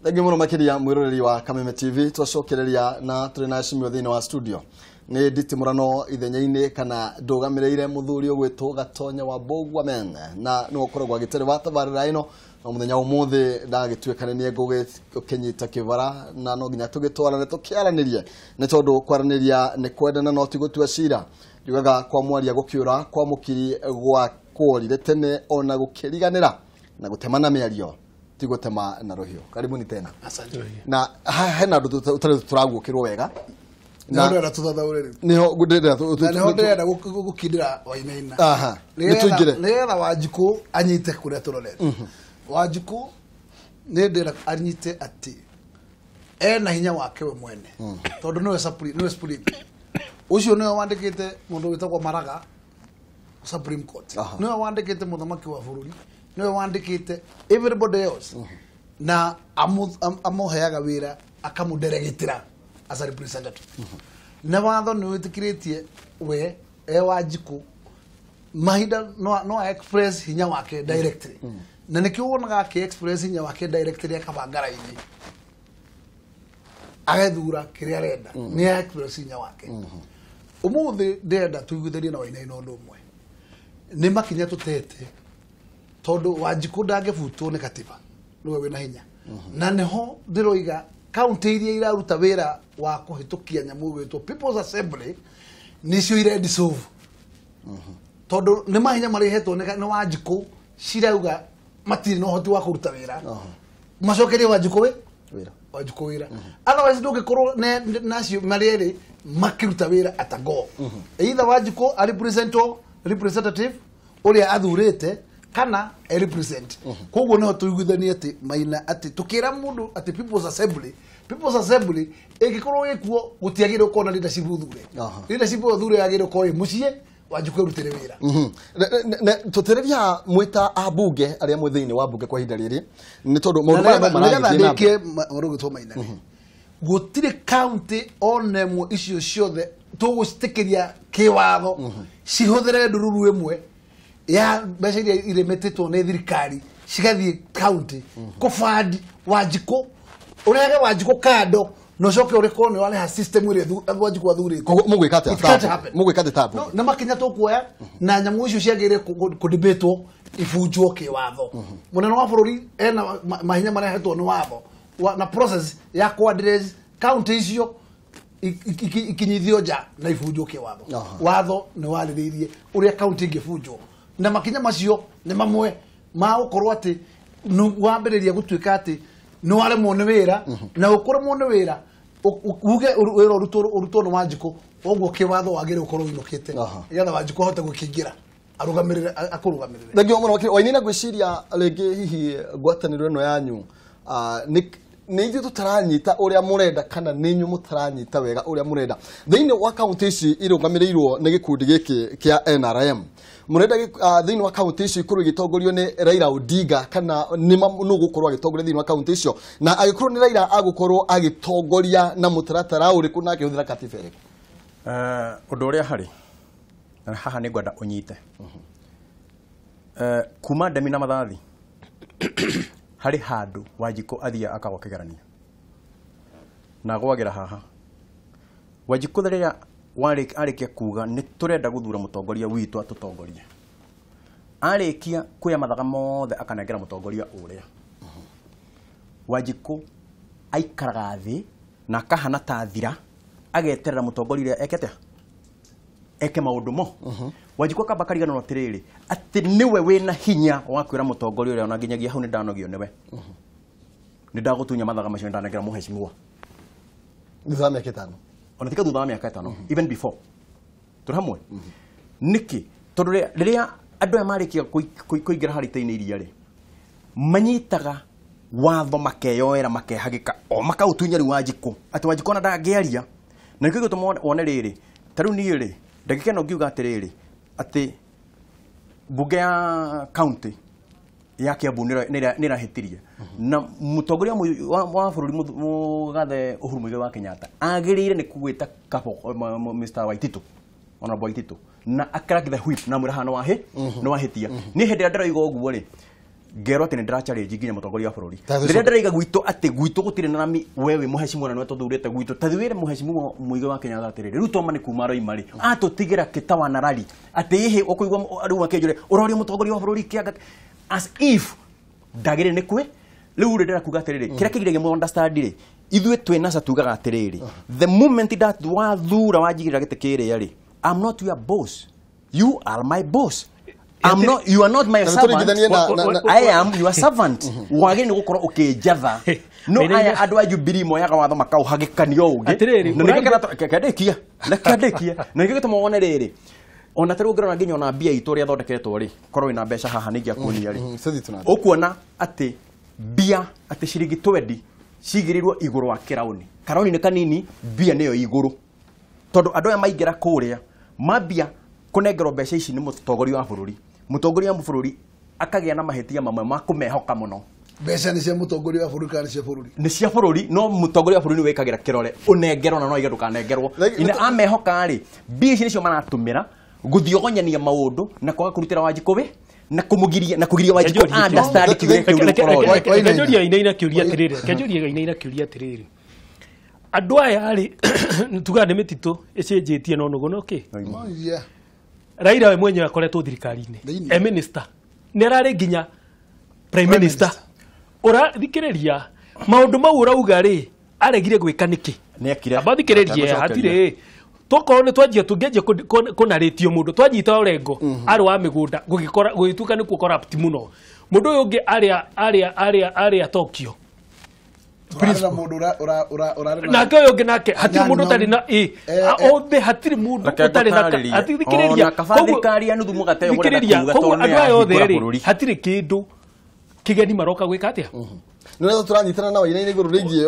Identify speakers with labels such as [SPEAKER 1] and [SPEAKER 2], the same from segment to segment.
[SPEAKER 1] Thengiũ mũno makĩria mwĩroreri wa Kameme TV twacokereria na tũrĩ na cimio thĩinĩ wa studio nĩ Nditimurano ithenya-inĩ kana ndũgamĩrĩire mũthuri ũgwĩtwo Gatonya wa Bogwamen na nĩ ũkoragwo agĩtereba tabarĩra ĩno na mũthenya ũmũthĩ ndagĩtuĩka nĩ gũkĩnyita kĩbara na no nginya tũgĩtwarane tũkĩaranĩrie nĩ tondũ kwaranĩria nĩ kwendana no ti gũtua cira yugaga kwa mwaria gũkĩũra kwa mũkiri gwa kũrire tene ona gũkĩriganĩra na gũtemana mĩario tigotema na rohio karibuni tena na hena ndu tũraguũkĩrwo wega
[SPEAKER 2] na ndĩrenda tũthathaũrĩre niho ndĩrenda gũkindĩra wainaina nĩgetha Wanjikũ anyite kũrĩa tũrorete Wanjikũ nĩ ndĩrenda anyite atĩ ena hinya wake we mwene tondũ nĩwe Supreme ũcio nĩwe wandĩkĩte mũndũ wĩtagwo Maraga Supreme Court nĩwe wandĩkĩte mũthamaki wa bũrũri nĩwe wandĩkĩte everybody else na amũheaga wĩra akamũderegĩtĩra as a representative na watho nĩ wĩtĩkĩrĩtie we Wanjikũ mahinda no express hinya wake directly na nĩkĩo wonaga express hinya wake directly akabangara-inĩ agethura kĩrĩa arenda nĩ express hinya wake ũmũthĩ ndĩrenda tũiguithanie na wainaina ũndũ ũmwe nĩ makinya tũtete tondũ Wanjikũ ndangĩbutwo nĩ katiba nĩwe wĩna hinya na nĩho ndĩroiga kaunti iria iraruta wĩra wa kũhĩtũkia nyamũ gwĩtwo People's Assembly nĩcio iredissolve tondũ nĩ mahinya marehetwo nĩ Wanjikũ cirauga matirĩ na ũhoti wa kũruta wĩra macokerie Wanjikũ wĩra otherwise ndũngĩkorwo nacio marĩ makĩruta wĩra atago either Wanjikũ a representative ũrĩa athurĩte kana represent koguo no tuiguithanie ati maina ati tukira mundu ati People's Assembly ĩngĩkorwo ĩkuo gũtiagĩrĩrwo kona leadership uthure leadership uthure yagĩrĩrwo kona muciĩ Wanjikũ rutire wĩra
[SPEAKER 1] tutereria mwita abunge arĩa mwĩ thĩinĩ wa bunge kwa ihinda rĩrĩ nĩ tondũ maũndũ maya
[SPEAKER 2] maragĩthiĩ marũgĩtwo maina gũtirĩ county ona ĩmwe icio ciothe tũgũcitĩkĩria kĩwatho cihũthĩre ndũrũru ĩmwe ya mbeca iria iremetĩtwo nĩ thirikari cigathiĩ county kũbandi Wanjikũ ũrege Wanjikũ kando no coke ũrĩkorwo nĩ warĩha system ĩrĩa Wanjikũ athurĩte
[SPEAKER 1] mũgwĩka atĩ tabu
[SPEAKER 2] na makinya tũkuoya na nyamũ icio ciagĩrĩire kũdebĩtwo ibunjwo kĩwatho mũnene wa bũrũri ena mahinya marehetwo nĩ watho na process ya kuaddress county icio ikinyithio nja na ibunjwo kĩwatho watho nĩ warĩrĩirie ũrĩa county ingĩbunjwo na makinya macio nĩ mamwe ma gũkorwo atĩ wambĩrĩria gũtuĩka atĩ nĩ waremwo nĩ wĩra na ũkũremwo nĩ wĩra uge wĩra ũrutwo nĩ Wanjikũ ũguo kĩwatho wagĩrĩirwo gũkorwo ũinũkĩte nĩgetha Wanjikũ ahote gũkĩingĩra akũrũgamĩrĩre
[SPEAKER 1] Thengiũ mũno wakĩrĩ wainaina ngwĩciria rĩngĩ hihi ngwatanĩro ĩno yanyu nĩ ithuĩ tũtaranyita ũrĩa mũrenda kana nĩ inyuĩ mũtaranyita wega ũrĩa mũrenda thĩinĩ wa kaunti ici irũgamĩrĩirwo nĩ gĩkundi gĩkĩ kĩa NRM mũrenda thĩinĩ wa kaunti ici ikorwo igĩtongorio nĩ Raila Odinga kana nĩ gũkorwo agĩtongoria thĩinĩ wa kaunti icio na agĩkorwo nĩ Raila agũkorwo agĩtongoria na mũtaratara ũrĩkũ na akĩhũthĩra katiba ĩrĩkũ
[SPEAKER 3] ũndũ ũrĩa harĩ na haha nĩ ngwenda ũnyite kuma ndemi na mathathi hari handu Wanjikũ athia akagwa kĩgeranio na gwagĩra haha Wanjikũ rĩrĩa arĩkia kuga nĩ tũrenda gũthura mũtongoria witũ atũtongorie arĩkia kuoya mathaga mothe akanengera mũtongoria ũrĩa Wanjikũ aikaraga thĩ na akahana ta thira ageterera mũtongoria ũrĩa eke maũndũ mo Wanjikũ akamba kariganĩrwo atĩrĩrĩ atĩ niwe wĩna hinya wa kwĩra mũtongoria ũrĩa ona nginyagia hau nĩ ndanogio nĩwe nĩ ndagũtunya mathaga macio ndanengera mũhecimiwa
[SPEAKER 1] thutha wa mĩaka ĩtano
[SPEAKER 3] ona tika thutha wa mĩaka ĩtano even before tũrĩ hamwe nĩkĩ tondũ rĩrĩa andũ aya marĩkia kũingĩra harĩ-inĩ iria rĩ manyitaga watho makeyoera makehagĩka o makaũtunya rĩu Wanjikũ atĩ Wanjikũ ona ndangĩaria na nĩkĩo gĩtũma wone rĩrĩ ta rĩu niĩ rĩ ndagĩka ĩno ngiuga atĩrĩrĩ atĩ bunge ya county ya Kiambu nĩ ĩrahĩtirie na mũtongoria wa bũrũri Mũgathe Uhuru Mũigai wa Kenyatta agĩrĩire nĩ kũgwĩta Mr. Waititu Honorable Waititu na akaragitha whip na mwĩra hano nĩ wahĩtia niĩ hĩndĩ ĩrĩa ndĩroiga ũguo rĩ ngero ati ndira challenge nginya mutongoria wa bururi ndira ndiraiga gwito ati gwito gutire na nami wewe muheshimu na nweto thurite gwito tathiwire muheshimu muige wa Kenya atiriri riu toma ni kuma roi mari atutigira kitawa na rali ati ihe okuigwa ari wa kejure urori mutongoria wa bururi kiaga as if ndagire ni kwe riu ndira kuga atiriri kira kigirege mu understand ri ithwe twena tugaga atiriri the moment that wa thura wajigira gite kire yari I'm not your boss, you are my boss. You are not my servant. I am your servant. Wage ni gukoro ukijatha. No aya andu a Jubilee moyaga watho makauhagikanio ugi. Kadekia. Na ngigituma wone riri. Ona tari ungirona nginya ona mbia itu ria thondeketwo ri. Korwo ina mbeca haha ni ngiakuonia ri. Ukuona ati mbia ati ciringi 20 cigirirwo iguru wa kirauni. Karauni ni kanini, mbia niyo iguru. Tondu andu aya maingira kuria mambia kunengerwo mbeca ici ni mutongoria wa bururi. Mutongoria wa bururi akagia na mahetia mamwe ma kumehoka muno.
[SPEAKER 2] Mbeca ni cia mutongoria wa bururi kana cia bururi? Ni
[SPEAKER 3] cia bururi, no mutongoria wa bururi ni wikagira kirore unengerwo na no ige ndukanengerwo. Ina amehoka ri mbia ici nicio maratumira guthiogonyania maundu na kwaga kurutira Wanjikũ na kumugiria na kugiria Wanjikũ understand kigire kiuru.
[SPEAKER 4] Kenjuria inaina kiuria tiriri. Kenjuria inaina kiuria tiriri. Andu aya ari tuga nĩ mĩtitũ ĩcenjetie no nugo noke Raila we mwenyewe akoretwo thirikari-inĩ minister nĩ ararĩ nginya prime minister ũrathikĩrĩria maũndũ mau ũrauga rĩ aregire gwĩka nĩkĩ abathikĩrĩrie hatirĩ tokorwo nĩ twanjia tũngĩanjia kũnarĩtio mũndũ twanyita ũrengo arĩ wa mĩgũnda gũgĩtuĩka nĩ corrupt mũno mũndũ ũyũ ũngĩ arĩa Tokyo na kwa yoge nake hatiri mundu tari na othe hatiri mundu utari na atithikiriria
[SPEAKER 3] kafathikari anuthu mugate
[SPEAKER 4] koguo andu ayo othe ri hatiri kindu kigeni maroka gwika atia
[SPEAKER 1] none turanyitana na waina iguru rigie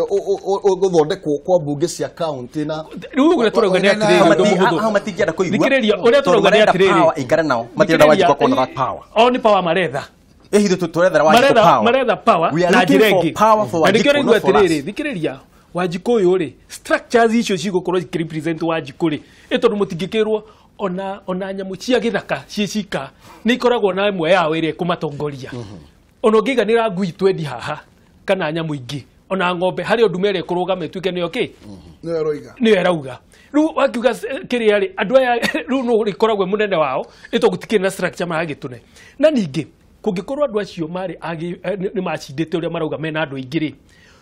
[SPEAKER 1] guthondekwo kwa mbunge cia county na
[SPEAKER 4] riu uguo turauga ni atiriri
[SPEAKER 3] aho matingienda kuigua
[SPEAKER 4] thikiriria uria turauga ni atiriri
[SPEAKER 3] ikare nao matienda Wanjikũ kona that power
[SPEAKER 4] oni power maretha
[SPEAKER 3] ehithu turethera Wanjikũ power
[SPEAKER 4] maretha power na jirengi na nikio ngwa atiriri thikiriria Wanjikũ uyu ri structures icio cigukorwo cirepresent Wanjikũ ri etondu mutingikirwo ona nyamu cia githaka ciicika ni ikoragwo na imwe yao iri kumatongoria ono ngiganira ngui twendi haha kana nyamu ingi ona ng'ombe hari ondume iri kurugama tuike niyo ki niyo erauga riu wakiuga kiria ri andu aya riu no rikoragwo munene wao itogutikire na structure maragitune na ningi kungikorwo andu acio mari ni macindite uria marauga mena andu aingi ri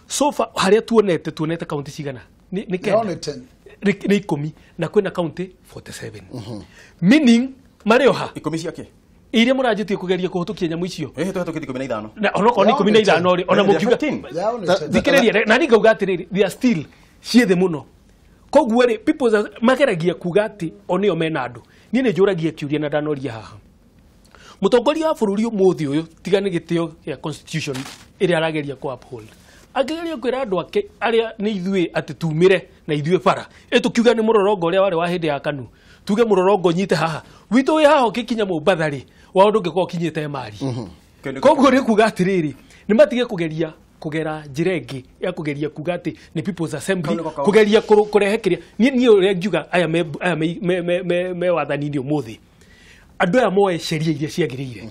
[SPEAKER 4] sofa haria tuonete county cigana ni kenda ni 10 na kwina county 47 meaning marioha
[SPEAKER 3] 10 ciake
[SPEAKER 4] iria murajitie kugeria kuhutukia nyamu icio
[SPEAKER 3] tuhatukitie 15
[SPEAKER 4] na onoko ni 15 ri ona mukiuga thikiriria na ninga ugatiriri they are still ciethe muno koguo ri people makeragia kuga ati onio mena andu ni ne njuragia kiuria na ndanoria haha mutongoria wa bururi umuthi uyu tigane gitio ya constitution iria arageria ku uphold ageria kwira andu ake aria ni ithue ati tumire na ithue bara etukiuga ni murorongo uria wari wa hindi ya kanu tuge murorongo nyite haha witu wi haha ukikinya Mombatha ri wa undu ngiko kinyite mari koguo ri kuga atiriri ni matige kugeria kugera jirengi ya kugeria kuga ati ni people's assembly kugeria kurehekiria ni uria ngiuga aya me wathani-ini umuthi andu aya moe sheria iria ciagirire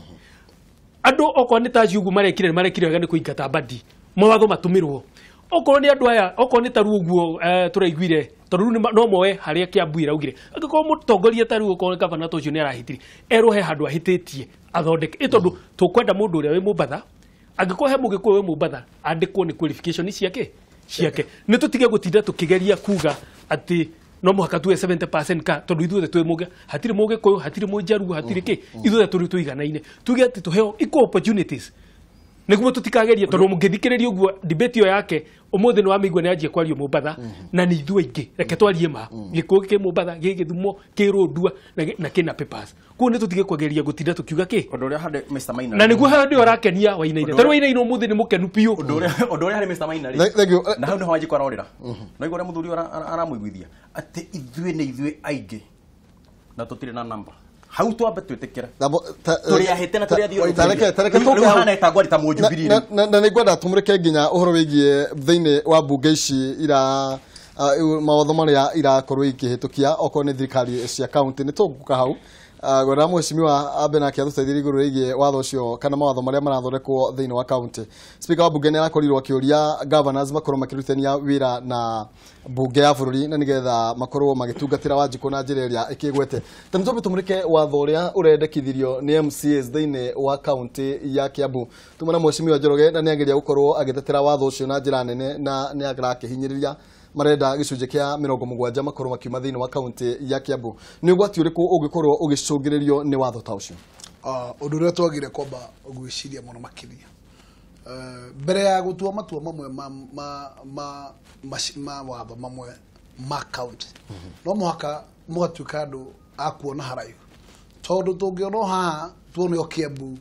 [SPEAKER 4] andu okwa ni taci ugu marekire wega ni kuingata badi mawatho matumirwo okorwo ni andu aya okorwo ni taru uguo turaiguire tondu no moe haria kiambuira ugire agikorwo mutongoria taru okorwo gavana tocio ni arahitiri erohe handu ahititie athondeke tondu tukwenda mundu uria wi Mombatha agikorwo he mugikuyu wi Mombatha andikwo ni qualification ciake ni tutige gutinda tukigeria kuga ati no muhaka tuwe 70% ka tondu ithuothe twi muge hatiri mugikuyu hatiri mujarugu hatiri ki ithuothe turi tuiganaine tuge ati tuheo equal opportunities niguo tutikageria tondu mungithikiriria uguo debate yo yake umuthi ni wamigwa ni anjie kwario Mombatha na ni ithuo ingi reke twarie ma gikuyu ki Mombatha gigithumo kirundua na kina papers ku ni tutige kugeria gutinda tukiuga ki
[SPEAKER 3] undu uria hande Mr Maina
[SPEAKER 4] na niguo hande orakenia wainaire tondu wainaire umuthi ni mukenu piu
[SPEAKER 3] undu uria hande Mr Maina na hau ni Wanjikũ arorira no igore muthuri aramuiguithia ati ithue ni ithue aingi na tutire na namba hau twambe twitikira turi ahite na turi athio
[SPEAKER 1] tareke
[SPEAKER 3] hana etagwa rita mujubiri
[SPEAKER 1] na nigwenda tumurike nginya uhoro wigie thiini wa mbunge ici ira mawatho maria irakorwo ikihitukia okorwo ni thirikari cia county ni tuguka hau gwera mweshimiwa abe na kia tuteithiri iguru rigie watho ucio kana mawatho maria marathondekwo thiini wa county. Speaker wa bunge ni akorirwo akiuria governors makorwo makirutania wira na bunge ya bururi na nigetha makorwo magitungatira Wanjiku na njira iria ikigwete. Tamtobe tumurike watho uria urendekithirio ni MCAs thiini wa county ya Kiambu. Tumana mweshimiwa Njoroge na niageria gukorwo agitetera watho ucio na njira nene na niagirakihinyiriria marenda gicunje kia 70 makorwo makiuma thiini wa county ya Kiambu. Ni ugwati uriku ugikorwo ugicungiririo ni watho ta ucio?
[SPEAKER 2] Undu uria twagire kwamba gwiciria muno makiria mbere ya gutua matua mamwe ma watho mamwe ma county no muhaka mwatuika andu akuona haraihu tondu tungiona haha tuone Kiambu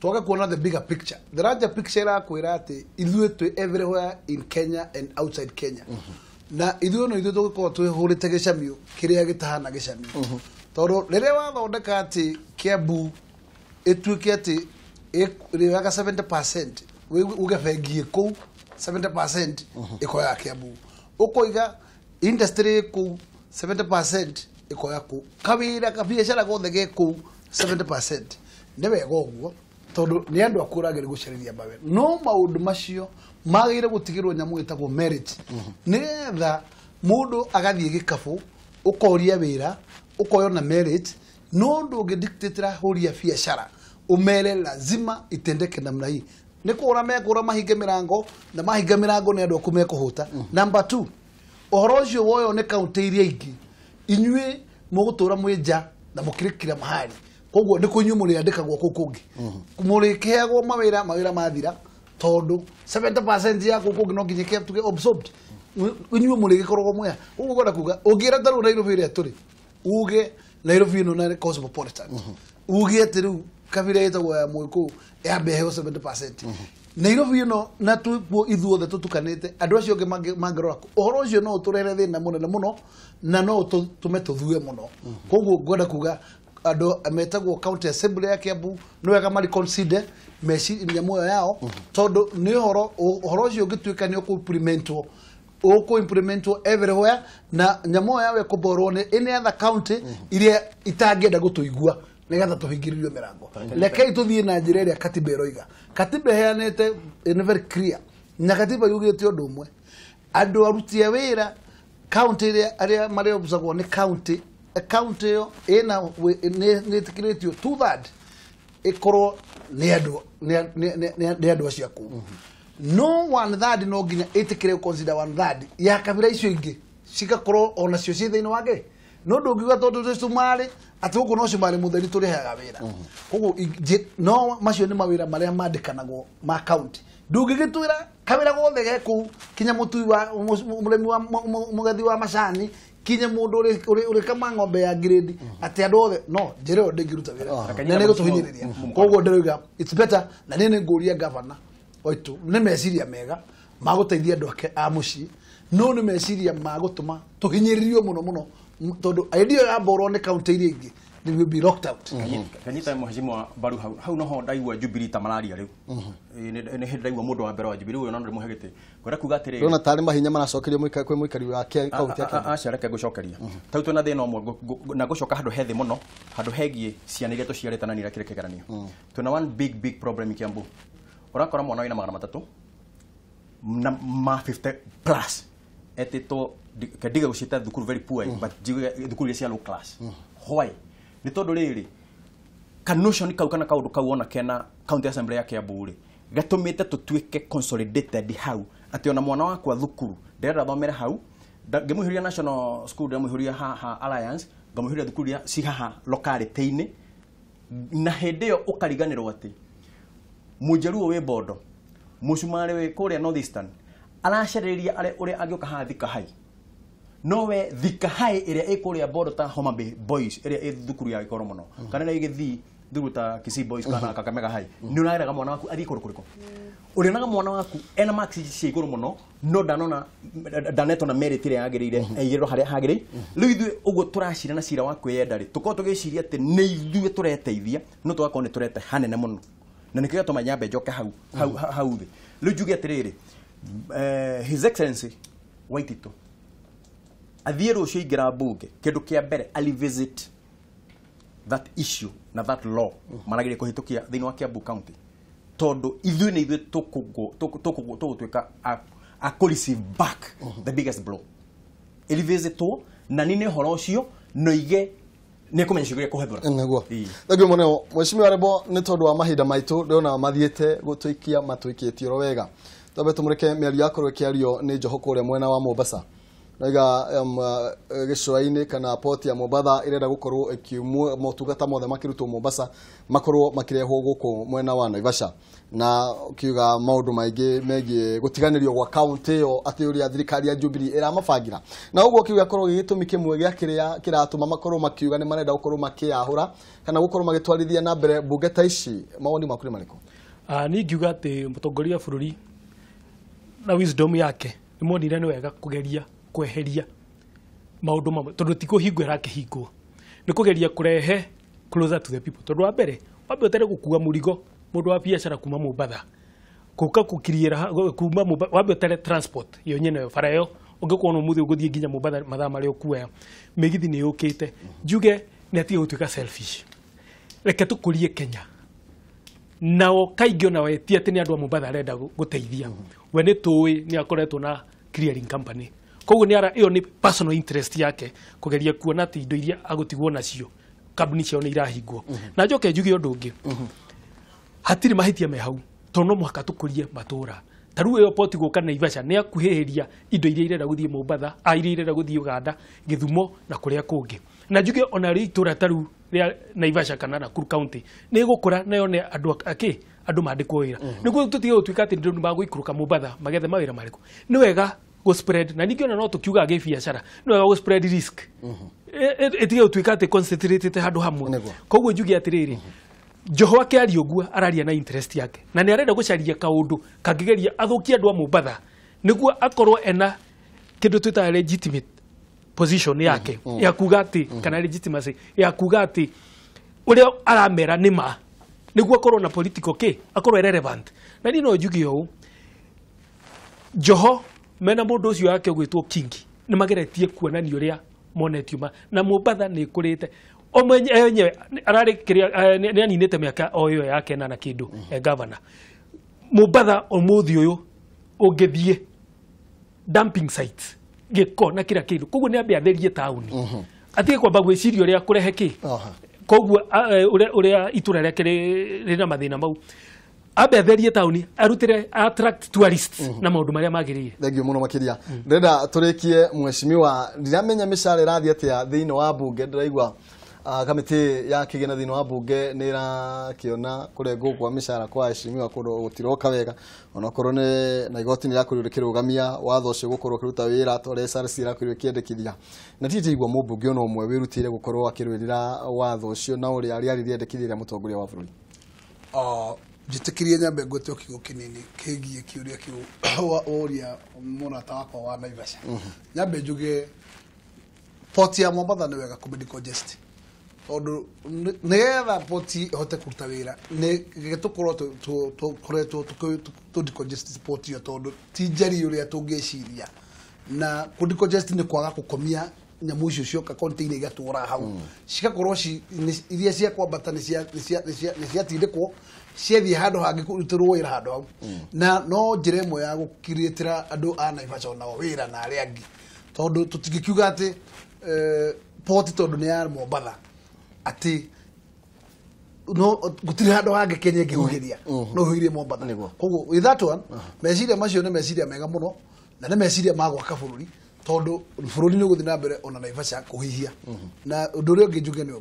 [SPEAKER 2] twage kuona the bigger picture. The larger picture irakwira ati ithuĩ twi everywhere in Kenya and outside Kenya. Na ithuĩ no ithuĩ tũgĩkorwo twĩhũrĩte gĩcamio kĩrĩa gĩtahana gĩcamio. Tondũ rĩrĩa wathondeka ati Kiambu ĩtuĩke ati ĩrĩaga 70% uge bengi kũu 70% ĩkoya Kiambu. Ũkoiga industry kũu 70% ĩkoya kũu. Kawĩra kabiacara gothe ge kũu 70%. Nĩ wega ũguo tondu ni andu akuragire gucariria mawe no maundu macio magire gutigirwo nyamu itagwo merit nigetha mundu agathie gikabu ukoria wira ukoyo na merit no ndu ngidictatira huria biashara umele lazima itendeke namna hii ni kura mekura mahinge mirango na mahinga mirango ni andu akumekuhuta. Number 2 uhoro ucio woyo ni county iria ingi inyue mugutura mwija na mukirikira mahali koguo ni kunyu muri andikagwo kukungi muri keagwo mawira mathira tondu 70% ya kukungi no nginyeke tuge absorbed inyu muri gikorwo mwe uguo goda kuga ugira taru Nairobi ria turi uge Nairobi no na cosmopolitan uge atiru kabira yetagwo ya mwiko ya behe 70% Nairobi no na tuwo ithuothe tutukanite andu acio ngi mangirora uhoro ucio no turere thina muno na no tume tuthue muno koguo goda kuga ado ametagwo county assembly ya Kiambu no wega mari consider meshi nyamoyo yao todo ni horo ucio gituika ni implementwo everywhere na nyamoyo yawe kuborwo ni any other county iria itangenda gutuigua nigetha tuhingiririo mirango leke ituthie na njira iria katiba iroiga katiba heanete in very clear na katiba yugite undu umwe andu arutia wira county iria mari obusagwo ni county a county ina ne tikretio 2/3 ikoro ne ado acio ku no 1/3 no ginya itikire consider 1/3 ya kabira icio ingi cigakorwo ona cio ci thiini wage no ndungiuga tondu tumari ati guku no cimari mutheri turihaga wira koguo no macio ni mawira maria mandikanagwo ma county ndungigitwira kabira gothe geku kinya mutui wa muremi wa mugethi wa macani kinya mundu uri kama ng'ombe ya grade ati andu othe no njero ndingiruta wira na nego tuhinyiriria koguo ndiruga it's better na nene nguria governor oitu ne meciria mega maguteithia andu ake a muci no ne meciria magutuma tuhinyiririo muno tondu idea ya borwo ne county iria ingi they will be locked out.
[SPEAKER 3] Kanyita muheshimiwa baru hau no ho ndaigua Jubilee tamararia riu ni ndaigua mundu wa mbere wa Jubilee uyo no ndi muhegete kwenda kuga atiri
[SPEAKER 1] rona tari mahinya maracokerio kwi muikari wa county yake
[SPEAKER 3] acereke gucokeria tau twina thina omwe na gucoka handu hethi muno handu hegie ciana iria tuciarite na nira kire kigeranio twina one big problem Kiambu urakora mwana wina magana matatu na ma 50 plus etito kadiga gucita thukuru very poor but thukuru cia low class why ni tondu riri kanotion kau kana kaundu kau ona kena county assembly ya Kiambu ri gatumite tutuike consolidated hau ati ona mwana wakwa thukuru ndera thomere hau ngemuhiria national school ngemuhiria ha alliance ngemuhiria thukuru ya cihaha locality ini na hende yo ukariganirwo ati mujeruo we bodo musumare we kuria northeastern aracariria are uri agioka ha thika hai no we thika hai iria ikuria bodo ta Homa Bay boys iria ithukuru ya ikoro muno kana igithi thuruta Kisii boys kana Kakamega hai ni unairaga mwana waku athi kurukuriko urinaga mwana waku ena max cia iguru muno no danona daneto na merit iria yagirire eyiro haria hagiri riu ithu uguo turacira na cira wa kwiyenda ri tuko tugiciria ati ni ithu tureteithia no twakao ni turete hanene muno na nikiga tumanyambe njoke hau thi riu njuge atiriri his excellency Waititu athie rucio ingira bunge kindu kia mbere ali visit that issue na that law maragire kuhitukia thini wa Kiambu County tondu ithui ni ithui tugutuika a receive back the biggest blow ilivezitwo na nini horo ucio no ige ne kumenya shuguri kuhethura
[SPEAKER 1] nguo thagio moneo mweshimiwa rebo ni tondu wa mahinda maitu ndona mathiete gutuikia matuikitio ro wega tobe tumureke miario yakorwo kiario ni Njoho kuria mwena wa Mombasa naiga gicwaini kana port ya Mombasa irenda gukorwo ikiumwo motungata mothe makirutwo Mombasa makorwo makirehwo guku mwena wa Naivasha na kiuga maundu maingi megie gutiganirio gwa county yo ati uri thirikari ya Jubilee era mabangira na uguo kiuga korwo gitumi kimwe gya kiratuma makorwo makiuga ni marenda gukorwo makiahura kana gukorwo magitwarithia na mbere bunge ta ici maoni makuri mariko
[SPEAKER 4] ni ngiuga ati mutongoria bururi na wisdom yake ni monire ni wega kugeria kweheria maundu mamwe tondu ti kuhingwo rakihingwo ni kugeria kurehe closer to the people tondu wa mbere wambe utere gukua murigo mundu wa biashara kuma Mombasa kuka kukiriera kuma Mombasa wambe utere transport yo nyene bara yo ungekuwa no muthi uguthie nginya Mombasa mathaa mari okuya migithi ni yukite njuge ni ati utuika selfish reke tukurie Kenya nao kaingĩ na wetia ati ni andu a Mombasa arenda guteithia we ni tuwi ni akoretwo na clearing company koguo ni ara iyo ni personal interest yake kugeria kuona ati indo iria agutigwo nacio kambuni cio ni irahingwo na njoke njuge undu ungi hatiri mahitia me hau tono mwaka tukurie matura taru iyo poti guka Naivasha ni akuhihiria indo iria irenda guthie Mombasa iria irenda guthie Uganda Githumo na kuria kungi na njuge ona ri itura taru ria Naivasha kana Nakuru County ni gukura nayo ni andu mandikwo wira niguo tutige gutuika ati ndu maguikuruka Mombasa magethe mawira mariku ni wega go spread na ningiona no tukiuga ge biashara ni wega go spread risk etige gutuika ati concentrated handu hamwe koguo njuge atiriri Njoho akiaria uguo araria na interest yake na ni arenda gucaria kaundu kangigeria athukia andu a Mombasa niguo akorwo ena kindu twita legitimate position yake ya kuga ati kana legitimacy ya kuga ati uria aramera nima niguo akorwo na political akorwo relevant na ni no njuge yo Njoho mena mundu ucio yake gwitwo Kingi ni mageretie kuonania uria monetio na Mombasa ni kurite omenye ararikiria ni aninite miaka oyo yake na kindu governor Mombasa omuthi uyu ungithie dumping sites giko na kira kindu koguo ni ambe atherie town atige kwamba gwiciria uria kurehe koguo uria itura reke rina mathina mau ambe atherie town arutire attract tourists na maundu maria magirire
[SPEAKER 1] thengio muno makiria ndenda turikie mweshimiwa ndiramenya mishara irathie atia thiini wa bunge ndiraigwa kamiti ya kigena thini wa bunge ni irakiona kurengwo kwa mishara kwa heshimiwa kundu gutiroka wega ona korwo ni na igoti ni yakurirwo kirugamia watho ucio gukorwo kiruta wira tore SRC irakurirwo kiendekithia na titi igwa mubunge ono umwe wirutire gukorwo akirwirira watho ucio na uri ari riendekithia mutongoria wa bururi
[SPEAKER 2] jitikirie nyambe ngote okigo kinini kigie kiuria kiu oria monata wakwa wa Naivasha nyambe njuge port ya Mombasa ni wega kumedi congest tondu negetha poti hote kuruta wira ni gitukorwo tu decongest port yo tondu ti njeri uria tungiciria na ku decongest ni kwaga gukomia nyamu icio cioka container igatura hau cigakorwo iria cia kwambata ni cia tindikwo ciathie handu hangi kurutirwo wira handu hau na no njira imwe ya gukiritira andu a Naivasha na wira na aria angi tondu tutigikiuga ati port tondu ni ya Mombasa ati no gutiri handu hangi Kenya ngihugiria no hugirie Mombasa koguo with that one meciria macio ni meciria mega muno na ni meciria ma gwaka bururi tondu bururi ni guthina mbere ona Naivasha kuhihia na undu uria ngijuge ni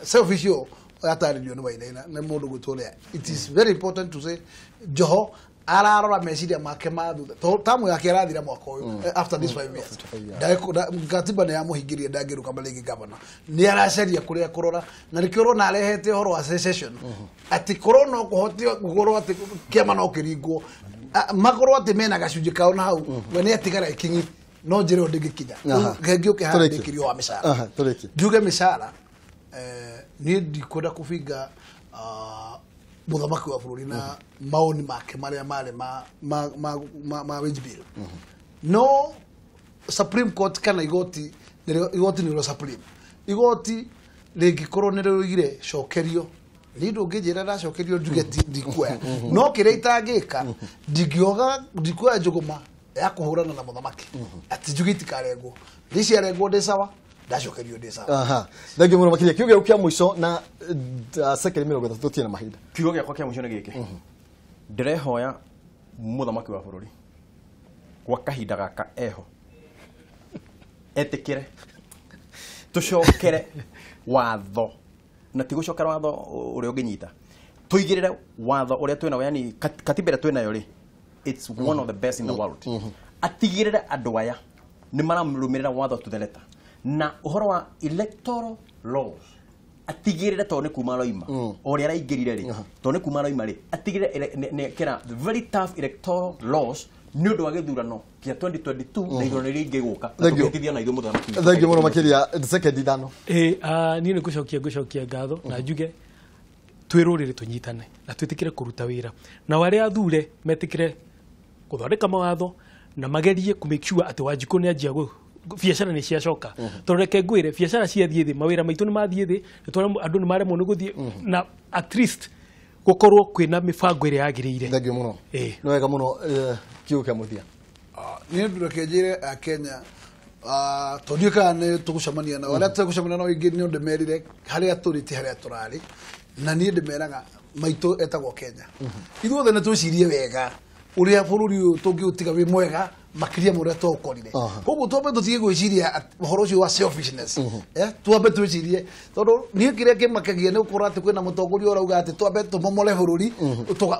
[SPEAKER 2] selfish yo ataririo ni wainaina na mundu gutolea it is very important to say Njoho ararora meciria make ma thutha tamu yake arathira mwaka uyu after this 5 years katiba ni yamuhingirie ndagiruka malingi governor ni araceria kuria kurora na nikiro na arehete horo wa secession ati corona kuhotio gugoro ati kiama no kiringwo magoro ati mena gacunji kao na hau we ni atigara ikinyi no njiro ndigikinya ngengio ke handikirio wa mishara njuge mishara ni ndikoda kufiga muthamaki wa bururi na maoni make maria male ma wage bill no Supreme Court kana igoti ni ro supreme igoti ringikorwo ni rugire cokerio ni ndungijira na cokerio njuge ndikuoya no kire itangika ndikuoya njuguma ya kuhurana na muthamaki ati njuge itikaregwo ndiciarengwo ndi sawa ndacokerio ndi sawa
[SPEAKER 1] aha thengiå må no makiria kiugo kia mwico na second 30 tutie na mahinda
[SPEAKER 3] kiugo giakwa kia mwico ni giki ndirehoya muthamaki wa bururi gwa kahinda gaka eho etikire tucokere watho na tigucokera watho uria unginyita tuigirire watho uria twina yani katibere twina yo ri it's one of the best in the world atigirire andu aya ni maramurumirira watho to the letter na uhoro wa electoral laws atigirire to ni kuma roima uria araingirire ri to ni kuma roima ri atigirire ne kera very tough electoral laws ni undu wa githurano kia 2022 na igoro ni ingiguka tukithia na ithu muthamaki
[SPEAKER 1] thengiå må no makiria second ithano
[SPEAKER 4] ni ni gucokia ngatho na njuge twirurire tunyitane na twitikire kuruta wira na wale athure metikire kuthondeka mawatho na magerie ku make sure ati Wanjiku ni ajia biacara ni ciacoka toreke ngwire biacara ciathie thi mawira maitu ni mathie thi twara andu ni maremwo ni guthie na at least gukorwo kwina mibango ire yagirire
[SPEAKER 1] thengiå må no no wega må no kiugo kia muthia
[SPEAKER 2] ni ndurekenjire Kenya tondika ne tugucamania na wala tugucamania na ingi ni undu merire haria turiti haria turari na ni ndimeraga maitu etagwo Kenya ithuothe ne twicirie wega uria bururi uyu tungiutiga wi mwega makiria muria twakorire koguo twambe tutige gwiciria uhoro ucio wa selfishness twambe twicirie tondu ni kire kimakagia ni ukora ati kwina mutongoria urauga ati twambe tumomole bururi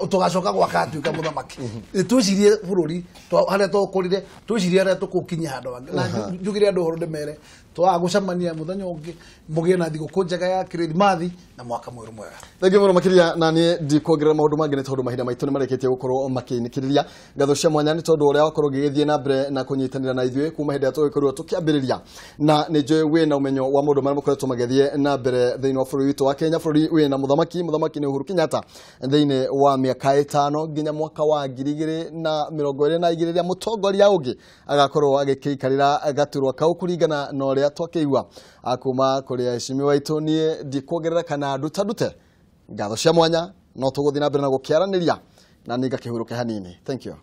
[SPEAKER 2] tugacoka gwaka atuika muthamaki twicirie bururi haria twakorire twicirie haria tukukinya handu wangi na njugire andu uhoro ndemere twagucamania muthenya ungi mugie na thiguku njega ya Kirithimathi na mwaka mweru mwega
[SPEAKER 1] thengiå må no makiria na ni ndikuongerera maundu mangi ni tondu mahinda maitu ni mareketie gukorwo makinikiriria ngatho cia mwanya ni tondu uria wakorwo gigithie na mbere na kunyitanira na ithuĩ kuma hindi ya tugikorwo tukiambiriria na ni njui wina umenyo wa maundu maria makoretwo magithie na mbere thiini wa bururi witu wa Kenya bururi wina muthamaki ni Uhuru Kenyatta thiini wa miaka 5 nginya mwaka wa 2022 ria mutongoria ungi agakorwo agikiikarira gaturwa kau kuringana na uria twakeigua akuma kuri Heshimi waitu ni ndikuongerera kana ndute ngatho cia mwanya no tuguthii na mbere na gukiaraniria na ninga kihuruke hanini thank you